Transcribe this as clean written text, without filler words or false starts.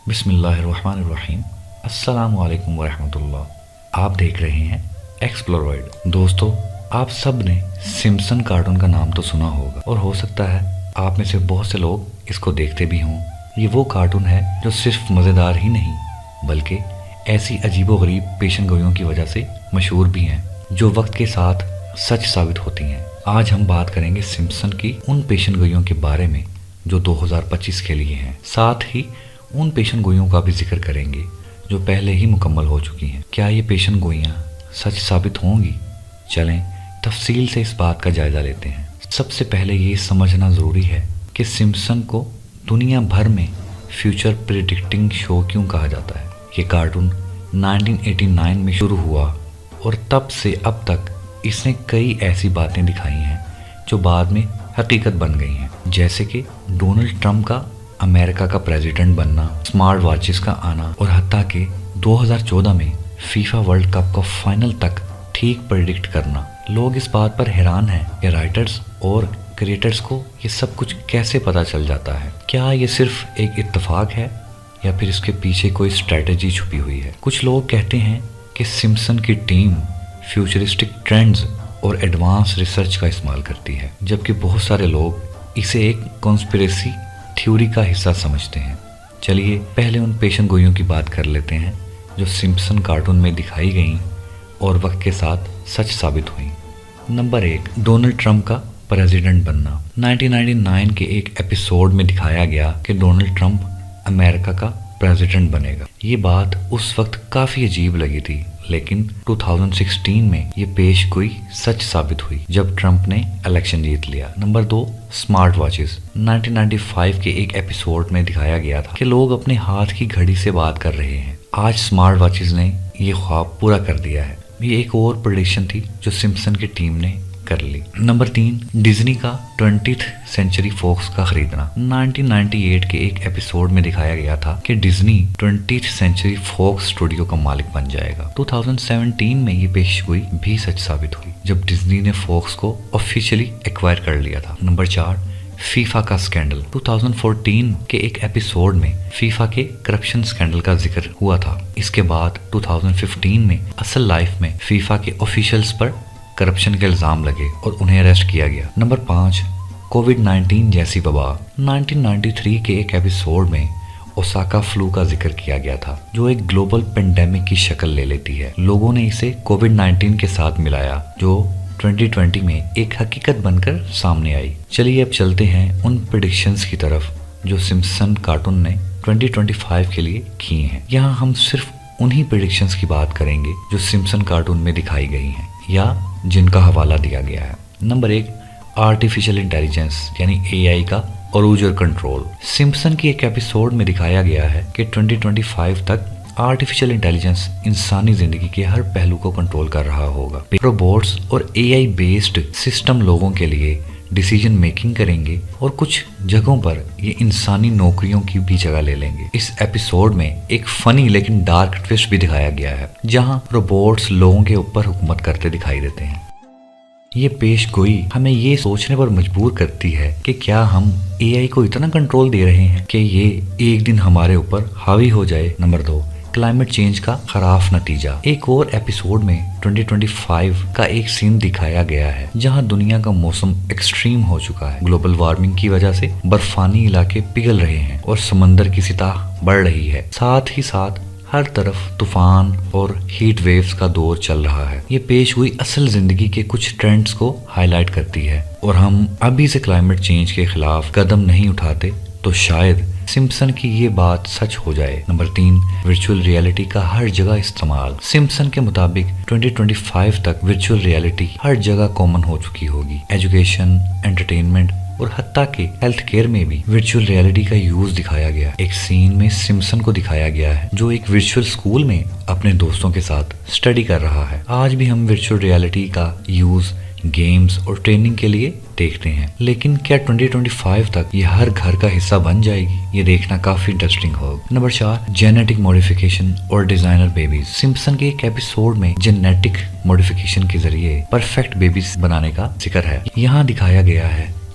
بسم اللہ الرحمن الرحیم۔ السلام علیکم ورحمۃ اللہ۔ آپ دیکھ رہے ہیں ایکسپلورائڈ۔ دوستو، آپ سب نے سمپسن کارٹون کا نام تو سنا ہوگا اور ہو سکتا ہے آپ میں سے بہت سے لوگ اس کو دیکھتے بھی ہوں۔ یہ وہ کارٹون ہے جو صرف مزیدار ہی نہیں بلکہ ایسی عجیب و غریب پیشن گوئیوں کی وجہ سے مشہور بھی ہیں جو وقت کے ساتھ سچ ثابت ہوتی ہیں۔ آج ہم بات کریں گے سمپسن کی ان پیشن گوئیوں کے بارے میں جو 2025 کے لیے ہیں، ساتھ ہی ان پیشن گوئیوں کا بھی ذکر کریں گے جو پہلے ہی مکمل ہو چکی ہیں۔ کیا یہ پیشن گوئیاں سچ ثابت ہوں گی؟ چلیں تفصیل سے اس بات کا جائزہ لیتے ہیں۔ سب سے پہلے یہ سمجھنا ضروری ہے کہ سمپسن کو دنیا بھر میں فیوچر پریڈکٹنگ شو کیوں کہا جاتا ہے۔ یہ کارٹون 1989 میں شروع ہوا اور تب سے اب تک اس نے کئی ایسی باتیں دکھائی ہیں جو بعد میں حقیقت بن گئی ہیں، جیسے کہ ڈونلڈ ٹرمپ کا امریکہ کا پریزیڈنٹ بننا، اسمارٹ واچز کا آنا اور حتیٰ کہ 2014 میں فیفا ورلڈ کپ کا فائنل تک ٹھیک پریڈکٹ کرنا۔ لوگ اس بات پر حیران ہیں کہ رائٹرز اور کریٹرز کو یہ سب کچھ کیسے پتہ چل جاتا ہے۔ کیا یہ صرف ایک اتفاق ہے یا پھر اس کے پیچھے کوئی اسٹریٹجی چھپی ہوئی ہے؟ کچھ لوگ کہتے ہیں کہ سمپسن کی ٹیم فیوچرسٹک ٹرینڈز اور ایڈوانس ریسرچ کا استعمال کرتی ہے، جبکہ بہت سارے لوگ اسے ایک کانسپریسی تھیوری کا حصہ سمجھتے ہیں۔ چلیے پہلے ان پیشن گوئیوں کی بات کر لیتے ہیں جو سمپسن کارٹون میں دکھائی گئیں اور وقت کے ساتھ سچ ثابت ہوئیں۔ نمبر 1، ڈونلڈ ٹرمپ کا پریزیڈنٹ بننا۔ 1999 کے ایک ایپیسوڈ میں دکھایا گیا کہ ڈونلڈ ٹرمپ امریکہ کا پریزیڈنٹ بنے گا۔ یہ بات اس وقت کافی عجیب لگی تھی، لیکن 2016 میں یہ پیش گوئی سچ ثابت ہوئی جب ٹرمپ نے الیکشن جیت لیا۔ Number 2، smart watches. 1995 کے ایک ایپیسوڈ میں دکھایا گیا تھا کہ لوگ اپنے ہاتھ کی گھڑی سے بات کر رہے ہیں۔ آج اسمارٹ واچز نے یہ خواب پورا کر دیا ہے۔ یہ ایک اور پریڈکشن تھی جو سمپسن کی ٹیم نے کر لی۔ نمبر 3، ڈزنی کا 20th سینچری فوکس کا خریدنا۔ 1998 کے ایک ایپیسوڈ میں دکھایا گیا تھا کہ Disney 20th century focus studio کا مالک بن جائے گا۔ 2017 میں یہ پیش گوئی بھی سچ ثابت ہوئی جب ڈزنی نے فوکس کو آفیشلی ایکوائر کر لیا تھا۔ نمبر 4، فیفا کا سکینڈل۔ 2014 کے ایک ایپیسوڈ میں فیفا کے کرپشن سکینڈل کا ذکر ہوا تھا۔ اس کے بعد 2015 میں اصل لائف میں فیفا کے آفیشلز پر کرپشن کے الزام لگے اور انہیں اریسٹ کیا گیا۔ نمبر 5، کووڈ-19 جیسی وبا۔ 1993 کے ایک ایپیسوڈ میں اوساکا فلو کا ذکر کیا گیا تھا جو ایک گلوبل پینڈیمک کی شکل لے لیتی ہے۔ لوگوں نے اسے کووڈ-19 کے ساتھ ملایا جو 2020 میں ایک حقیقت بن کر سامنے آئی۔ چلیے اب چلتے ہیں ان پریڈکشنز کی طرف جو سمپسن کارٹون نے 2025 کے لیے کی ہیں۔ یہاں ہم صرف انہی پریڈکشنز کی بات کریں گے جو سمپسن کارٹون میں دکھائی گئی ہیں یا جن کا حوالہ دیا گیا ہے۔ نمبر 1، آرٹیفیشل انٹیلیجنس یعنی AI کا عروج اور کنٹرول۔ سمپسن کی ایک ایپیسوڈ میں دکھایا گیا ہے کہ 2025 تک آرٹیفیشل انٹیلیجنس انسانی زندگی کے ہر پہلو کو کنٹرول کر رہا ہوگا۔ روبوٹس اور AI بیسڈ سسٹم لوگوں کے لیے ڈیسیجن میکنگ کریں گے اور کچھ جگہوں پر یہ انسانی نوکریوں کی بھی جگہ لے لیں گے۔ اس ایپیسوڈ میں ایک فنی لیکن ڈارک ٹوسٹ بھی دکھایا گیا ہے جہاں روبوٹس لوگوں کے اوپر حکومت کرتے دکھائی دیتے ہیں۔ یہ پیش گوئی ہمیں یہ سوچنے پر مجبور کرتی ہے کہ کیا ہم AI کو اتنا کنٹرول دے رہے ہیں کہ یہ ایک دن ہمارے اوپر حاوی ہو جائے۔ نمبر 2، کلائمیٹ چینج کا خراف نتیجہ۔ ایک اور ایپیسوڈ میں 2025 کا ایک سین دکھایا گیا ہے جہاں دنیا کا موسم ایکسٹریم ہو چکا ہے۔ گلوبل وارمنگ کی وجہ سے برفانی علاقے پگھل رہے ہیں اور سمندر کی سطح بڑھ رہی ہے، ساتھ ہی ساتھ ہر طرف طوفان اور ہیٹ ویوز کا دور چل رہا ہے۔ یہ پیش ہوئی اصل زندگی کے کچھ ٹرینڈز کو ہائی لائٹ کرتی ہے اور ہم ابھی سے کلائمیٹ چینج کے خلاف قدم نہیں اٹھاتے تو شاید سمپسن کی یہ بات سچ ہو جائے۔ نمبر 3، ورچوئل ریئلٹی کا ہر جگہ استعمال۔ سمپسن کے مطابق 2025 تک ورچوئل ریئلٹی ہر جگہ کامن ہو چکی ہوگی۔ ایجوکیشن، انٹرٹینمنٹ اور حتیٰ کہ ہیلتھ کیئر میں بھی ورچوئل ریئلٹی کا یوز دکھایا گیا۔ ایک سین میں سمپسن کو دکھایا گیا ہے جو ایک ورچوئل اسکول میں اپنے دوستوں کے ساتھ اسٹڈی کر رہا ہے۔ آج بھی ہم ورچوئل ریئلٹی کا یوز گیمز اور ٹریننگ کے لیے دیکھتے ہیں، لیکن کیا 2025 تک یہ ہر گھر کا حصہ بن جائے گی؟ یہ دیکھنا کافی انٹرسٹنگ ہوگا۔ نمبر 4، جینیٹک موڈیفیکیشن اور ڈیزائنر بیبیز۔ سمپسن کے ایک ایپیسوڈ میں جینیٹک موڈیفیکیشن کے ذریعے پرفیکٹ بیبیز بنانے کا ذکر ہے۔ یہاں دکھایا گیا ہے